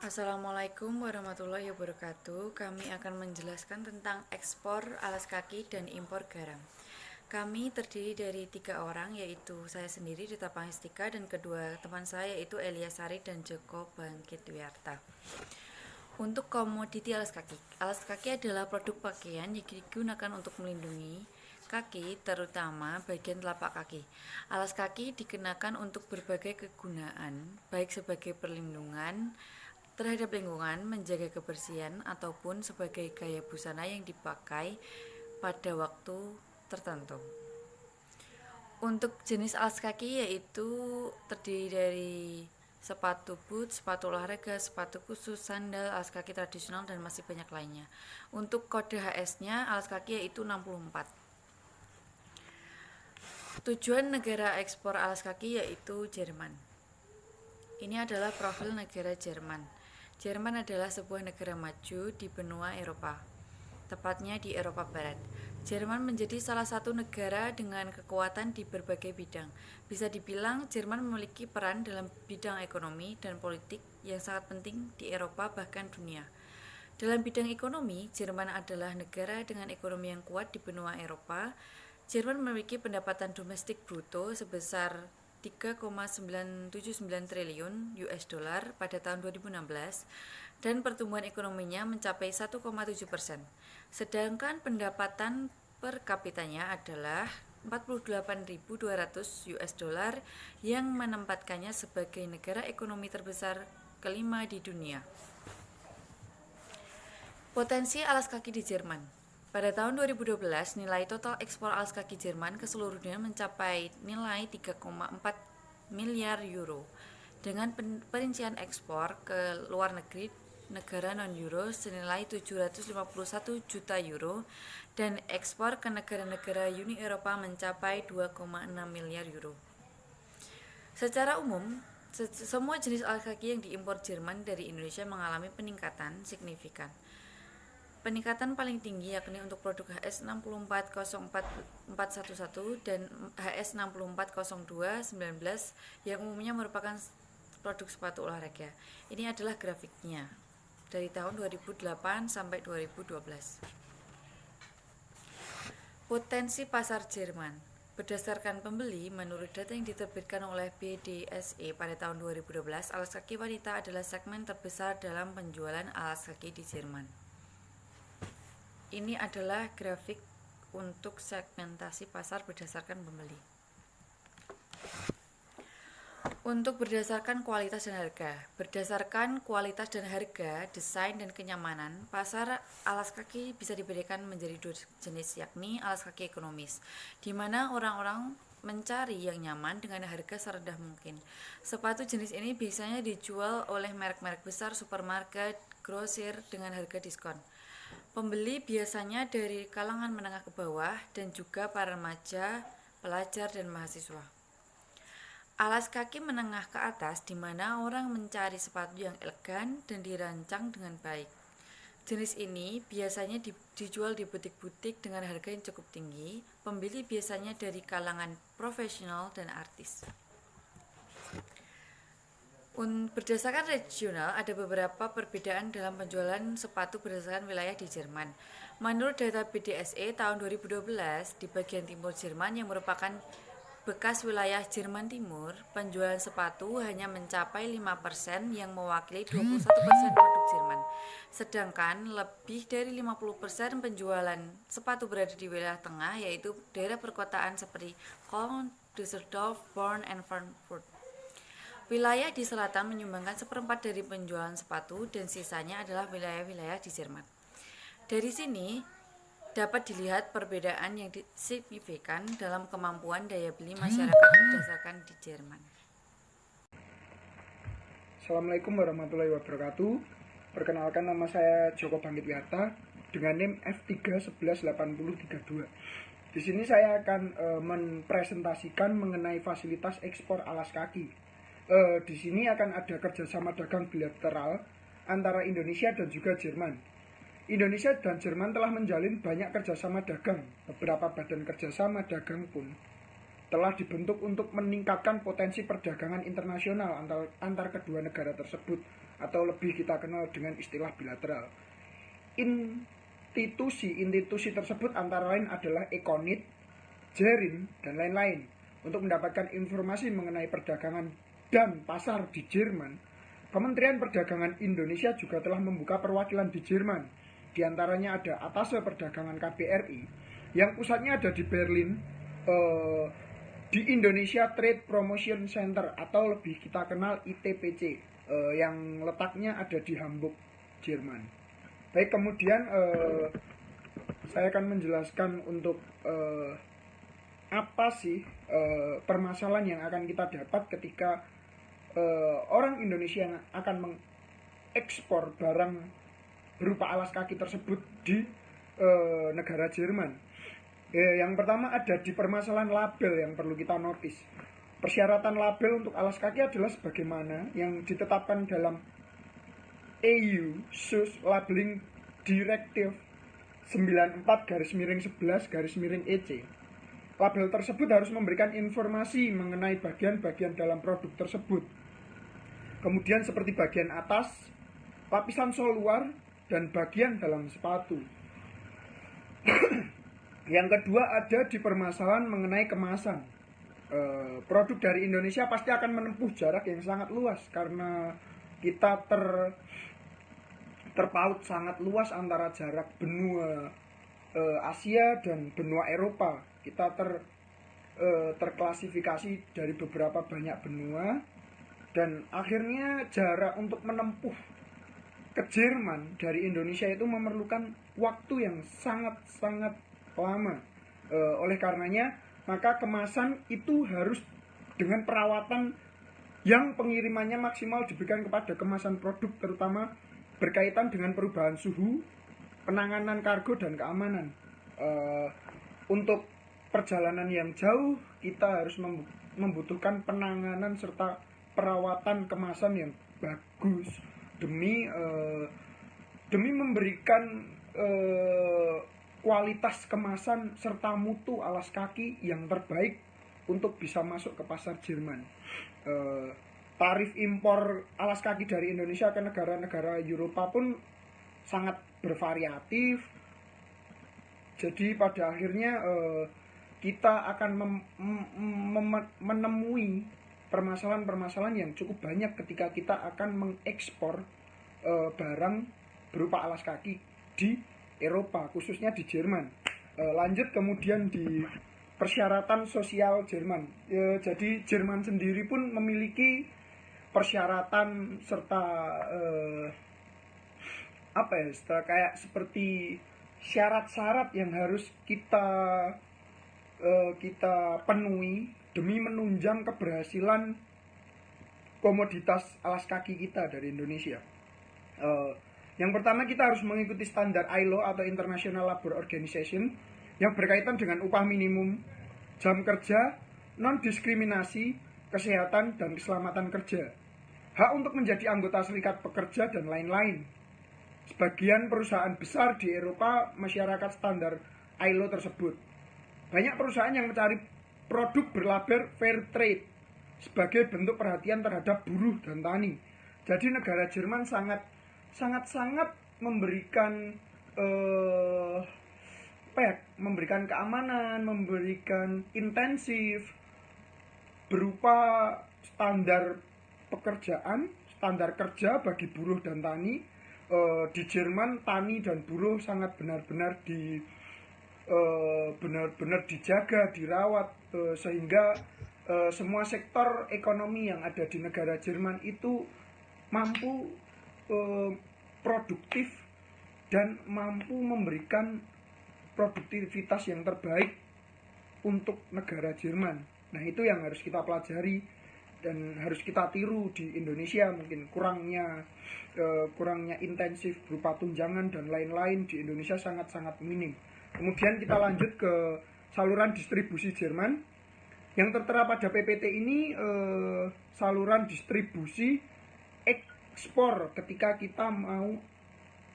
Assalamualaikum warahmatullahi wabarakatuh. Kami akan menjelaskan tentang ekspor alas kaki dan impor garam. Kami terdiri dari 3 orang, yaitu saya sendiri Rita Pangestika dan kedua teman saya yaitu Elia Sari dan Joko Bangkit Wiarta. Untuk komoditi alas kaki adalah produk pakaian yang digunakan untuk melindungi kaki, terutama bagian telapak kaki. Alas kaki dikenakan untuk berbagai kegunaan, baik sebagai perlindungan terhadap lingkungan, menjaga kebersihan, ataupun sebagai gaya busana yang dipakai pada waktu tertentu. Untuk jenis alas kaki yaitu terdiri dari sepatu boot, sepatu olahraga, sepatu khusus, sandal, alas kaki tradisional, dan masih banyak lainnya. Untuk kode HS-nya alas kaki yaitu 64. Tujuan negara ekspor alas kaki yaitu Jerman. Ini adalah profil negara Jerman. Jerman adalah sebuah negara maju di benua Eropa, tepatnya di Eropa Barat. Jerman menjadi salah satu negara dengan kekuatan di berbagai bidang. Bisa dibilang Jerman memiliki peran dalam bidang ekonomi dan politik yang sangat penting di Eropa bahkan dunia. Dalam bidang ekonomi, Jerman adalah negara dengan ekonomi yang kuat di benua Eropa. Jerman memiliki pendapatan domestik bruto sebesar 3,979 triliun US dollar pada tahun 2016 dan pertumbuhan ekonominya mencapai 1,7%. Sedangkan pendapatan per kapitanya adalah 48.200 US dollar yang menempatkannya sebagai negara ekonomi terbesar kelima di dunia. Potensi alas kaki di Jerman. Pada tahun 2012, nilai total ekspor alas kaki Jerman ke seluruh dunia mencapai nilai 3,4 miliar euro. Dengan perincian ekspor ke luar negeri negara non-euro senilai 751 juta euro dan ekspor ke negara-negara Uni Eropa mencapai 2,6 miliar euro. Secara umum, semua jenis alas kaki yang diimpor Jerman dari Indonesia mengalami peningkatan signifikan. Peningkatan paling tinggi yakni untuk produk HS6404411 dan HS6402219 yang umumnya merupakan produk sepatu olahraga. Ini adalah grafiknya dari tahun 2008 sampai 2012. Potensi pasar Jerman. Berdasarkan pembeli, menurut data yang diterbitkan oleh BDSE pada tahun 2012, alas kaki wanita adalah segmen terbesar dalam penjualan alas kaki di Jerman. Ini adalah grafik untuk segmentasi pasar berdasarkan pembeli. Untuk berdasarkan kualitas dan harga. Berdasarkan kualitas dan harga, desain dan kenyamanan, pasar alas kaki bisa dibedakan menjadi 2 jenis, yakni alas kaki ekonomis, di mana orang-orang mencari yang nyaman dengan harga serendah mungkin. Sepatu jenis ini biasanya dijual oleh merek-merek besar, supermarket, grosir dengan harga diskon. Pembeli biasanya dari kalangan menengah ke bawah dan juga para remaja, pelajar, dan mahasiswa. Alas kaki menengah ke atas di mana orang mencari sepatu yang elegan dan dirancang dengan baik. Jenis ini biasanya dijual di butik-butik dengan harga yang cukup tinggi. Pembeli biasanya dari kalangan profesional dan artis. Berdasarkan regional, ada beberapa perbedaan dalam penjualan sepatu berdasarkan wilayah di Jerman. Menurut data BDSE tahun 2012, di bagian timur Jerman yang merupakan bekas wilayah Jerman Timur, penjualan sepatu hanya mencapai 5% yang mewakili 21% produk Jerman. Sedangkan lebih dari 50% penjualan sepatu berada di wilayah tengah, yaitu daerah perkotaan seperti Köln, Düsseldorf, Bonn, dan Frankfurt. Wilayah di selatan menyumbangkan 1/4 dari penjualan sepatu dan sisanya adalah wilayah-wilayah di Jerman. Dari sini dapat dilihat perbedaan yang signifikan dalam kemampuan daya beli masyarakat berdasarkan di Jerman. Assalamualaikum warahmatullahi wabarakatuh. Perkenalkan, nama saya Joko Bangkit Wiarta dengan NIM F3118032. Di sini saya akan mempresentasikan mengenai fasilitas ekspor alas kaki. Di sini akan ada kerjasama dagang bilateral antara Indonesia dan juga Jerman. Indonesia dan Jerman telah menjalin banyak kerjasama dagang. Beberapa badan kerjasama dagang pun telah dibentuk untuk meningkatkan potensi perdagangan internasional antar kedua negara tersebut. atau lebih kita kenal dengan istilah bilateral. Institusi tersebut antara lain adalah Econit, Jerin, dan lain-lain. Untuk mendapatkan informasi mengenai perdagangan dan pasar di Jerman, Kementerian Perdagangan Indonesia juga telah membuka perwakilan di Jerman. Di antaranya ada Atase Perdagangan KBRI yang pusatnya ada di Berlin, di Indonesia Trade Promotion Center atau lebih kita kenal ITPC, yang letaknya ada di Hamburg, Jerman. Baik, kemudian saya akan menjelaskan untuk apa sih permasalahan yang akan kita dapat ketika orang Indonesia yang akan mengekspor barang berupa alas kaki tersebut di negara Jerman. Yang pertama ada di permasalahan label yang perlu kita notice. Persyaratan label untuk alas kaki adalah sebagaimana yang ditetapkan dalam EU SUS Labeling Directive 94/11/EC. Label tersebut harus memberikan informasi mengenai bagian-bagian dalam produk tersebut. Kemudian seperti bagian atas, lapisan sol luar, dan bagian dalam sepatu. Yang kedua ada di permasalahan mengenai kemasan. Produk dari Indonesia pasti akan menempuh jarak yang sangat luas karena kita terpaut sangat luas antara jarak benua Asia dan benua Eropa. Kita terklasifikasi dari beberapa banyak benua, dan akhirnya jarak untuk menempuh ke Jerman dari Indonesia itu memerlukan waktu yang sangat-sangat lama. Oleh karenanya, maka kemasan itu harus dengan perawatan yang pengirimannya maksimal diberikan kepada kemasan produk, terutama berkaitan dengan perubahan suhu, penanganan kargo, dan keamanan. Untuk perjalanan yang jauh, kita harus membutuhkan penanganan serta perawatan kemasan yang bagus demi memberikan kualitas kemasan serta mutu alas kaki yang terbaik untuk bisa masuk ke pasar Jerman. Tarif impor alas kaki dari Indonesia ke negara-negara Eropa pun sangat bervariatif. Jadi pada akhirnya kita akan menemui permasalahan-permasalahan yang cukup banyak ketika kita akan mengekspor barang berupa alas kaki di Eropa, khususnya di Jerman. Lanjut kemudian di persyaratan sosial Jerman. Jadi Jerman sendiri pun memiliki persyaratan serta kayak seperti syarat-syarat yang harus kita penuhi demi menunjang keberhasilan komoditas alas kaki kita dari Indonesia. Yang pertama, kita harus mengikuti standar ILO atau International Labour Organization yang berkaitan dengan upah minimum, jam kerja, non-diskriminasi, kesehatan, dan keselamatan kerja, hak untuk menjadi anggota serikat pekerja, dan lain-lain. Sebagian perusahaan besar di Eropa masyarakat standar ILO tersebut. Banyak perusahaan yang mencari produk berlabel fair trade sebagai bentuk perhatian terhadap buruh dan tani. Jadi negara Jerman sangat memberikan memberikan keamanan, memberikan intensif berupa standar pekerjaan, standar kerja bagi buruh dan tani. Di Jerman tani dan buruh sangat benar-benar dijaga, dirawat, sehingga semua sektor ekonomi yang ada di negara Jerman itu mampu produktif dan mampu memberikan produktivitas yang terbaik untuk negara Jerman. Nah, itu yang harus kita pelajari dan harus kita tiru di Indonesia. Mungkin kurangnya intensif berupa tunjangan dan lain-lain di Indonesia sangat-sangat minim. Kemudian kita lanjut ke saluran distribusi Jerman. Yang tertera pada PPT ini saluran distribusi ekspor ketika kita mau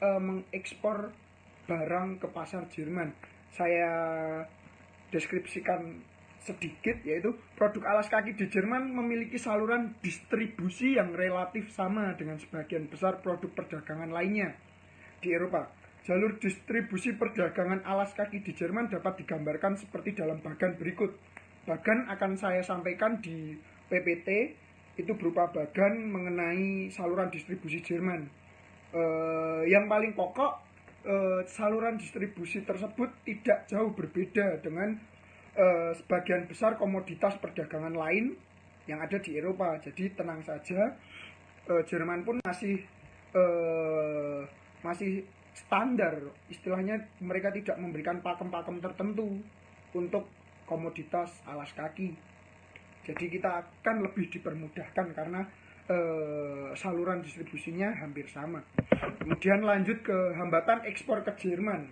mengekspor barang ke pasar Jerman. Saya deskripsikan sedikit, yaitu produk alas kaki di Jerman memiliki saluran distribusi yang relatif sama dengan sebagian besar produk perdagangan lainnya di Eropa. Jalur distribusi perdagangan alas kaki di Jerman dapat digambarkan seperti dalam bagan berikut. Bagan akan saya sampaikan di PPT, itu berupa bagan mengenai saluran distribusi Jerman. Yang paling pokok, saluran distribusi tersebut tidak jauh berbeda dengan sebagian besar komoditas perdagangan lain yang ada di Eropa. Jadi tenang saja, Jerman pun masih standar, istilahnya mereka tidak memberikan pakem-pakem tertentu untuk komoditas alas kaki. Jadi kita akan lebih dipermudahkan karena saluran distribusinya hampir sama. Kemudian lanjut ke hambatan ekspor ke Jerman.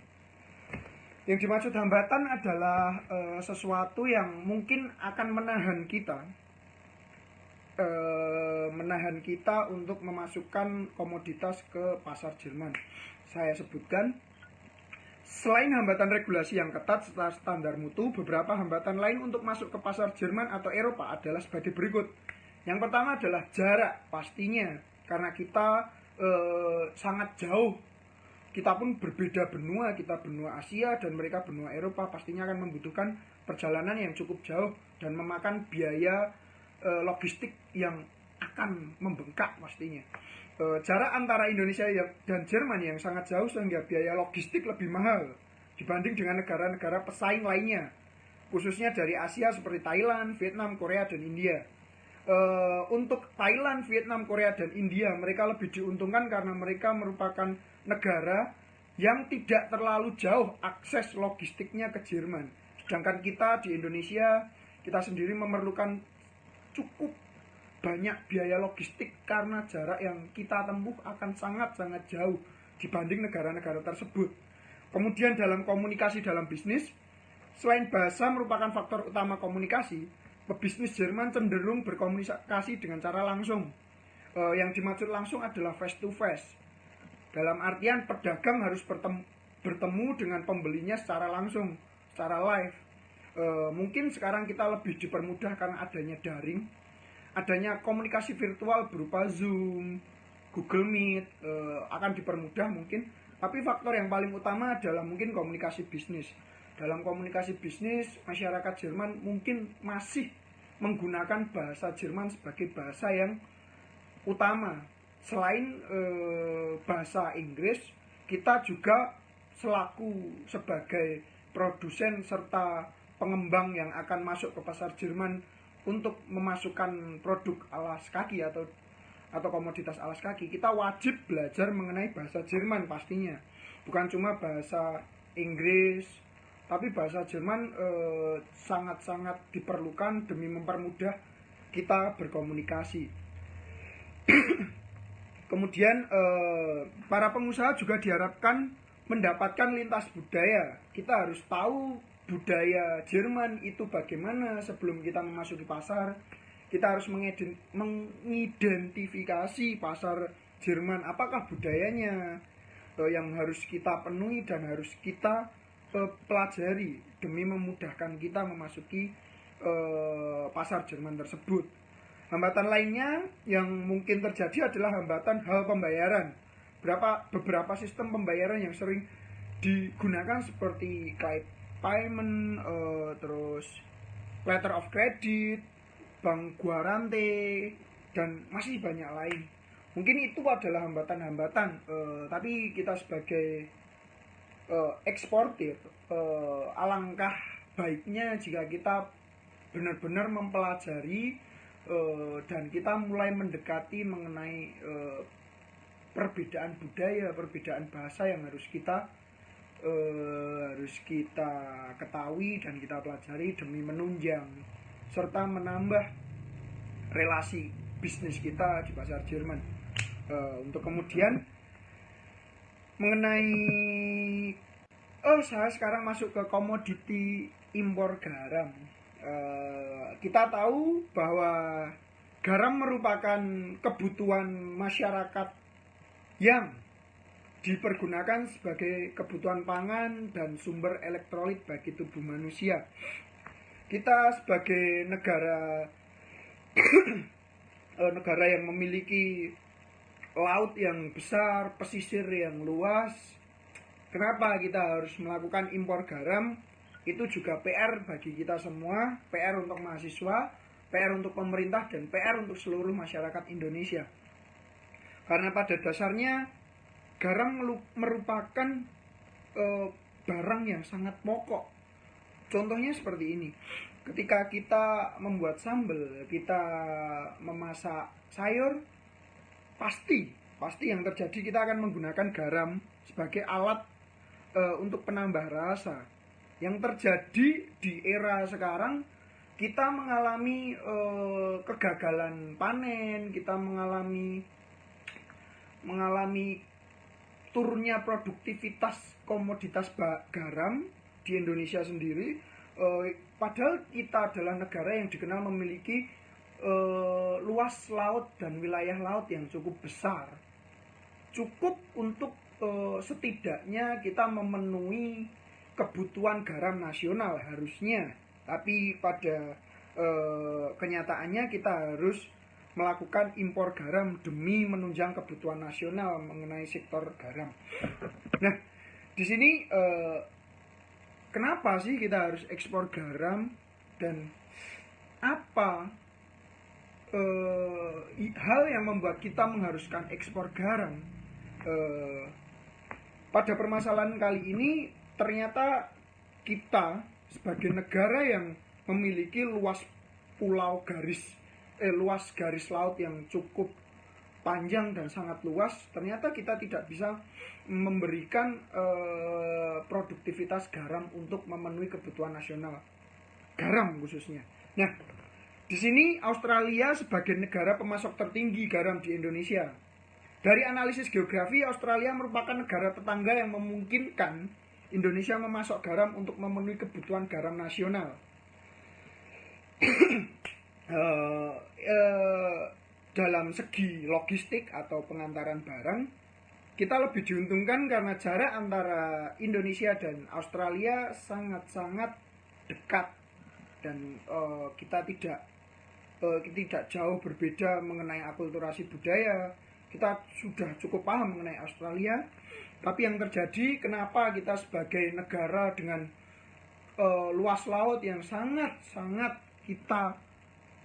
Yang dimaksud hambatan adalah sesuatu yang mungkin akan menahan kita untuk memasukkan komoditas ke pasar Jerman. Saya sebutkan, selain hambatan regulasi yang ketat serta standar mutu, beberapa hambatan lain untuk masuk ke pasar Jerman atau Eropa adalah sebagai berikut. Yang pertama adalah jarak, pastinya karena kita sangat jauh. Kita pun berbeda benua, kita benua Asia dan mereka benua Eropa, pastinya akan membutuhkan perjalanan yang cukup jauh dan memakan biaya logistik yang akan membengkak pastinya. Jarak antara Indonesia dan Jerman yang sangat jauh sehingga biaya logistik lebih mahal dibanding dengan negara-negara pesaing lainnya, khususnya dari Asia seperti Thailand, Vietnam, Korea, dan India. Untuk Thailand, Vietnam, Korea, dan India, mereka lebih diuntungkan karena mereka merupakan negara yang tidak terlalu jauh akses logistiknya ke Jerman. Sedangkan kita di Indonesia, kita sendiri memerlukan cukup banyak biaya logistik karena jarak yang kita tempuh akan sangat-sangat jauh dibanding negara-negara tersebut. Kemudian dalam komunikasi dalam bisnis, selain bahasa merupakan faktor utama komunikasi, pebisnis Jerman cenderung berkomunikasi dengan cara langsung. Yang dimaksud langsung adalah face to face. Dalam artian pedagang harus bertemu dengan pembelinya secara langsung, secara live. Mungkin sekarang kita lebih dipermudah karena adanya daring, adanya komunikasi virtual berupa Zoom, Google Meet, akan dipermudah mungkin. Tapi faktor yang paling utama adalah mungkin komunikasi bisnis. Dalam komunikasi bisnis, masyarakat Jerman mungkin masih menggunakan bahasa Jerman sebagai bahasa yang utama. Selain bahasa Inggris, kita juga sebagai produsen serta pengembang yang akan masuk ke pasar Jerman untuk memasukkan produk alas kaki atau komoditas alas kaki, kita wajib belajar mengenai bahasa Jerman pastinya. Bukan cuma bahasa Inggris, tapi bahasa Jerman sangat-sangat diperlukan demi mempermudah kita berkomunikasi. Kemudian para pengusaha juga diharapkan mendapatkan lintas budaya. Kita harus tahu budaya Jerman itu bagaimana sebelum kita memasuki pasar. Kita harus mengidentifikasi pasar Jerman, apakah budayanya yang harus kita penuhi dan harus kita pelajari demi memudahkan kita memasuki pasar Jerman tersebut. Hambatan lainnya yang mungkin terjadi adalah hambatan hal pembayaran. Beberapa sistem pembayaran yang sering digunakan seperti credit payment, terus letter of credit, bank guarante, dan masih banyak lain. Mungkin itu adalah hambatan-hambatan, tapi kita sebagai eksportir, alangkah baiknya jika kita benar-benar mempelajari dan kita mulai mendekati mengenai perbedaan budaya, perbedaan bahasa yang harus kita ketahui dan kita pelajari demi menunjang serta menambah relasi bisnis kita di pasar Jerman. Untuk kemudian mengenai saya sekarang masuk ke komoditi impor garam. Kita tahu bahwa garam merupakan kebutuhan masyarakat yang dipergunakan sebagai kebutuhan pangan dan sumber elektrolit bagi tubuh manusia. kita sebagai negara yang memiliki laut yang besar, pesisir yang luas, kenapa kita harus melakukan impor garam? Itu juga PR bagi kita semua, PR untuk mahasiswa, PR untuk pemerintah, dan PR untuk seluruh masyarakat Indonesia. Karena pada dasarnya garam merupakan barang yang sangat pokok. Contohnya seperti ini. Ketika kita membuat sambal, kita memasak sayur, pasti yang terjadi kita akan menggunakan garam sebagai alat untuk penambah rasa. Yang terjadi di era sekarang, kita mengalami kegagalan panen, kita mengalami turunnya produktivitas komoditas garam di Indonesia sendiri, padahal kita adalah negara yang dikenal memiliki luas laut dan wilayah laut yang cukup besar, cukup untuk setidaknya kita memenuhi kebutuhan garam nasional harusnya. Tapi pada kenyataannya kita harus melakukan impor garam demi menunjang kebutuhan nasional mengenai sektor garam. Nah, di sini kenapa sih kita harus ekspor garam, dan apa hal yang membuat kita mengharuskan ekspor garam? Pada permasalahan kali ini ternyata kita sebagai negara yang memiliki luas garis laut yang cukup panjang dan sangat luas, ternyata kita tidak bisa memberikan produktivitas garam untuk memenuhi kebutuhan nasional garam khususnya. Nah, di sini Australia sebagai negara pemasok tertinggi garam di Indonesia. Dari analisis geografi, Australia merupakan negara tetangga yang memungkinkan Indonesia memasok garam untuk memenuhi kebutuhan garam nasional. Dalam segi logistik atau pengantaran barang, kita lebih diuntungkan karena jarak antara Indonesia dan Australia sangat-sangat dekat, dan kita tidak jauh berbeda mengenai akulturasi budaya. Kita sudah cukup paham mengenai Australia. Tapi yang terjadi, kenapa kita sebagai negara dengan luas laut yang sangat-sangat kita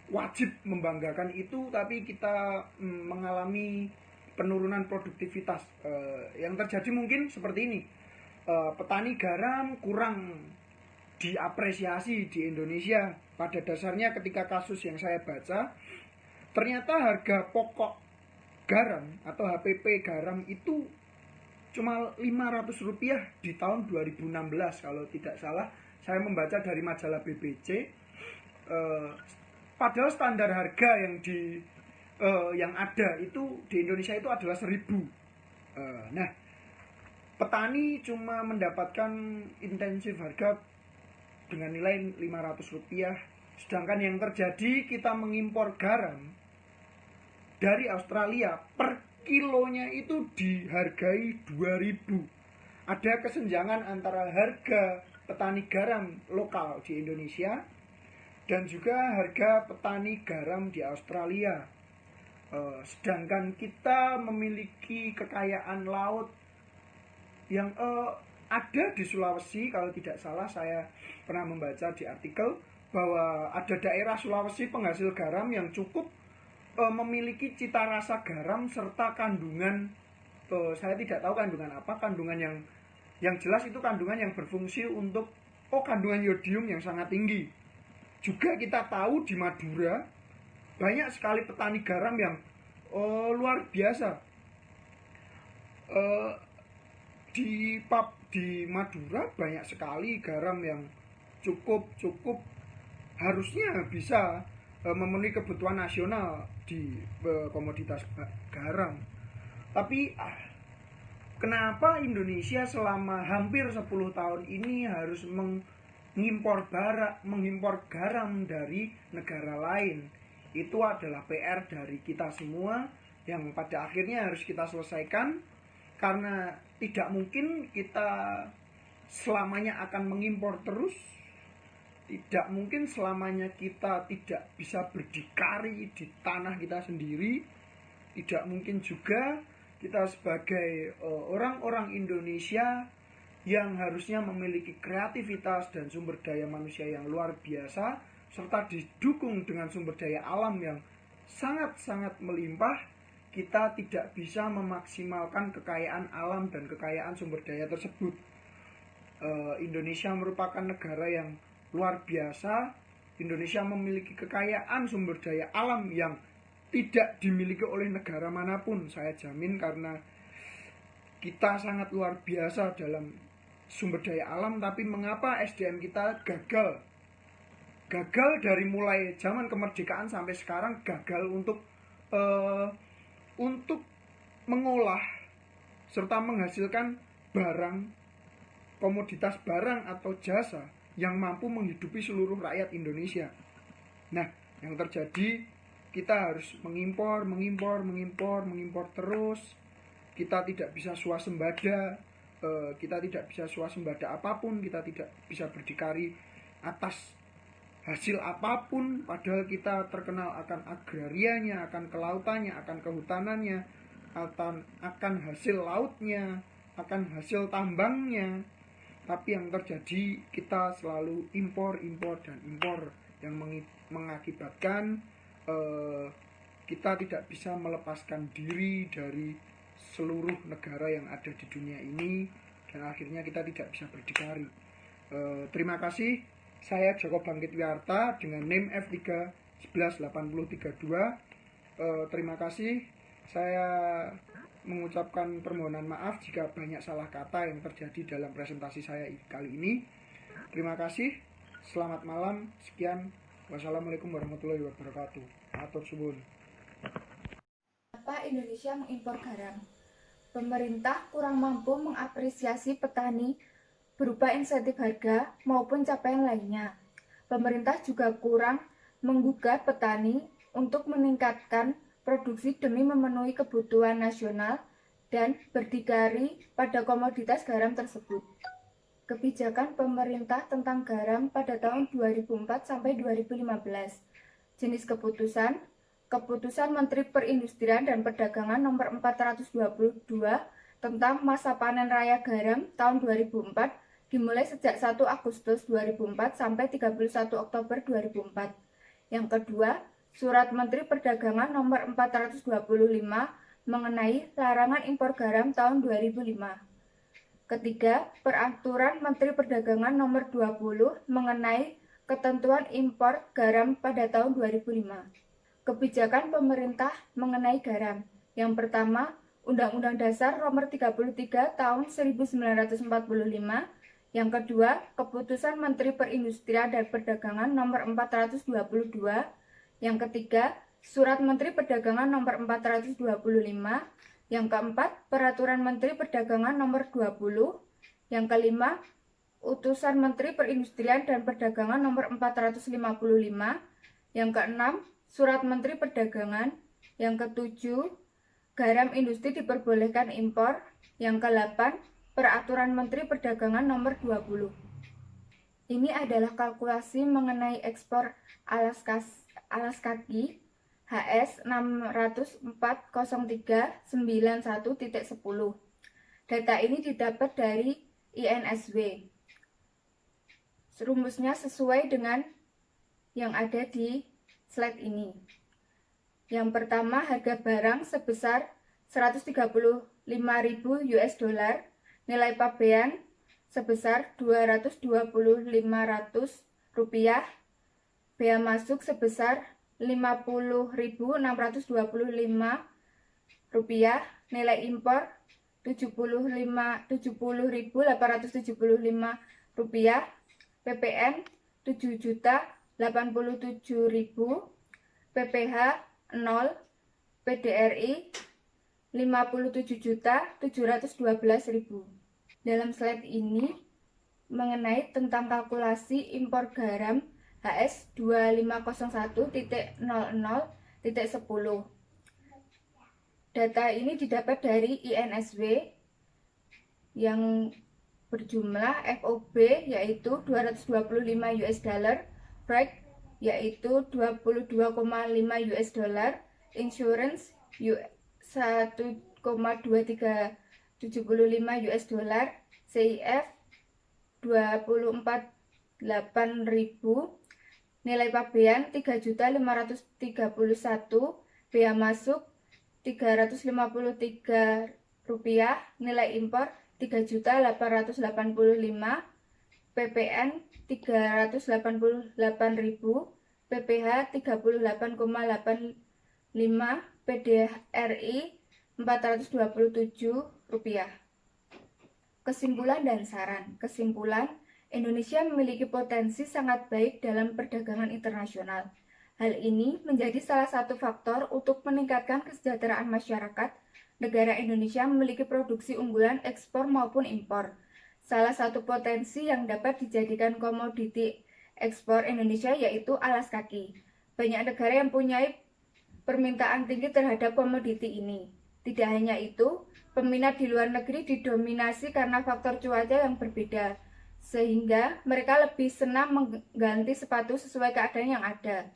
wajib membanggakan itu, tapi kita mengalami penurunan produktivitas. Yang terjadi mungkin seperti ini. Petani garam kurang diapresiasi di Indonesia. Pada dasarnya ketika kasus yang saya baca, ternyata harga pokok garam atau HPP garam itu cuma Rp500 di tahun 2016 kalau tidak salah. Saya membaca dari majalah BBC. Padahal standar harga yang ada itu di Indonesia itu adalah 1.000. Nah, petani cuma mendapatkan intensif harga dengan nilai Rp500. Sedangkan yang terjadi, kita mengimpor garam dari Australia per kilonya itu dihargai 2.000. Ada kesenjangan antara harga petani garam lokal di Indonesia dan juga harga petani garam di Australia. Sedangkan kita memiliki kekayaan laut yang ada di Sulawesi. Kalau tidak salah, saya pernah membaca di artikel bahwa ada daerah Sulawesi penghasil garam yang cukup memiliki cita rasa garam serta kandungan, saya tidak tahu kandungan apa, kandungan yang jelas itu kandungan yang berfungsi untuk kandungan yodium yang sangat tinggi. Juga kita tahu di Madura banyak sekali petani garam yang luar biasa. Di Madura banyak sekali garam yang cukup harusnya bisa memenuhi kebutuhan nasional di komoditas garam. Tapi kenapa Indonesia selama hampir 10 tahun ini harus mengimpor garam dari negara lain? Itu adalah PR dari kita semua yang pada akhirnya harus kita selesaikan, karena tidak mungkin kita selamanya akan mengimpor terus. Tidak mungkin selamanya kita tidak bisa berdikari di tanah kita sendiri. Tidak mungkin juga kita sebagai orang-orang Indonesia yang harusnya memiliki kreativitas dan sumber daya manusia yang luar biasa, serta didukung dengan sumber daya alam yang sangat-sangat melimpah, kita tidak bisa memaksimalkan kekayaan alam dan kekayaan sumber daya tersebut. Indonesia merupakan negara yang luar biasa. Indonesia memiliki kekayaan sumber daya alam yang tidak dimiliki oleh negara manapun, saya jamin, karena kita sangat luar biasa dalam sumber daya alam. Tapi mengapa SDM kita gagal? Gagal dari mulai zaman kemerdekaan sampai sekarang, gagal untuk mengolah serta menghasilkan barang, komoditas barang atau jasa yang mampu menghidupi seluruh rakyat Indonesia. Nah, yang terjadi, kita harus mengimpor terus. Kita tidak bisa swasembada, apapun, kita tidak bisa berdikari atas hasil apapun, padahal kita terkenal akan agrarianya, akan kelautannya, akan kehutanannya, akan hasil lautnya, akan hasil tambangnya. Tapi yang terjadi, kita selalu impor yang mengakibatkan kita tidak bisa melepaskan diri dari seluruh negara yang ada di dunia ini, dan akhirnya kita tidak bisa berdikari. Terima kasih. Saya Joko Bangkit Wiarta dengan NIM F3 118032. Terima kasih. Saya mengucapkan permohonan maaf jika banyak salah kata yang terjadi dalam presentasi saya kali ini. Terima kasih. Selamat malam. Sekian. Wassalamualaikum warahmatullahi wabarakatuh. Atur suwun. Kenapa Indonesia mengimpor garam? Pemerintah kurang mampu mengapresiasi petani berupa insentif harga maupun capaian lainnya. Pemerintah juga kurang menggugah petani untuk meningkatkan produksi demi memenuhi kebutuhan nasional dan berdikari pada komoditas garam tersebut. Kebijakan pemerintah tentang garam pada tahun 2004 sampai 2015. Jenis keputusan: Keputusan Menteri Perindustrian dan Perdagangan Nomor 422 tentang masa panen raya garam tahun 2004 dimulai sejak 1 Agustus 2004 sampai 31 Oktober 2004. Yang kedua, Surat Menteri Perdagangan Nomor 425 mengenai larangan impor garam tahun 2005. Ketiga, Peraturan Menteri Perdagangan Nomor 20 mengenai ketentuan impor garam pada tahun 2005. Kebijakan pemerintah mengenai garam. Yang pertama, Undang-Undang Dasar Nomor 33 Tahun 1945. Yang kedua, Keputusan Menteri Perindustrian dan Perdagangan Nomor 422. Yang ketiga, Surat Menteri Perdagangan Nomor 425. Yang keempat, Peraturan Menteri Perdagangan Nomor 20. Yang kelima, Utusan Menteri Perindustrian dan Perdagangan Nomor 455. Yang keenam, Surat Menteri Perdagangan. Yang ketujuh, garam industri diperbolehkan impor. Yang ke-8, Peraturan Menteri Perdagangan Nomor 20. Ini adalah kalkulasi mengenai ekspor alas kaki HS 604.0391.10. Data ini didapat dari INSW. Rumusnya sesuai dengan yang ada di slide ini. Yang pertama, harga barang sebesar 135.000 US dollar, nilai pabean sebesar 220.500 rupiah, bea masuk sebesar 50.625 rupiah, nilai impor 70.875 rupiah, PPN 7.087.000, PPH 0, PDRI 57.712.000. Dalam slide ini mengenai tentang kalkulasi impor garam HS 2501.00.10. Data ini didapat dari INSW yang berjumlah FOB yaitu 225 US dollar, freight yaitu 22,5 US dollar, insurance 1,2375 US dollar, CIF 24.800, nilai pabean 3.531, bea masuk Rp353, nilai impor 3.885, PPN 388.000, PPh 38,85, PDRI Rp427. Kesimpulan dan saran. Kesimpulan, Indonesia memiliki potensi sangat baik dalam perdagangan internasional. Hal ini menjadi salah satu faktor untuk meningkatkan kesejahteraan masyarakat. Negara Indonesia memiliki produksi unggulan ekspor maupun impor. Salah satu potensi yang dapat dijadikan komoditi ekspor Indonesia yaitu alas kaki. Banyak negara yang punya permintaan tinggi terhadap komoditi ini. Tidak hanya itu, peminat di luar negeri didominasi karena faktor cuaca yang berbeda, sehingga mereka lebih senang mengganti sepatu sesuai keadaan yang ada.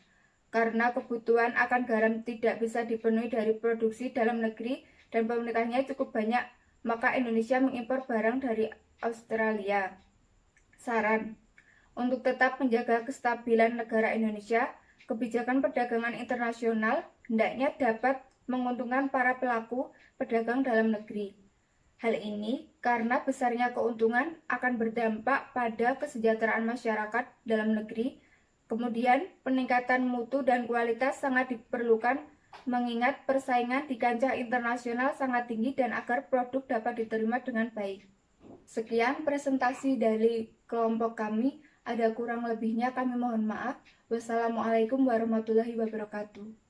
Karena kebutuhan akan garam tidak bisa dipenuhi dari produksi dalam negeri dan pemerintahnya cukup banyak, maka Indonesia mengimpor barang dari Australia. Saran, untuk tetap menjaga kestabilan negara Indonesia, kebijakan perdagangan internasional hendaknya dapat menguntungkan para pelaku pedagang dalam negeri. Hal ini karena besarnya keuntungan akan berdampak pada kesejahteraan masyarakat dalam negeri. Kemudian, peningkatan mutu dan kualitas sangat diperlukan mengingat persaingan di kancah internasional sangat tinggi dan agar produk dapat diterima dengan baik. Sekian presentasi dari kelompok kami. Ada kurang lebihnya kami mohon maaf. Wassalamualaikum warahmatullahi wabarakatuh.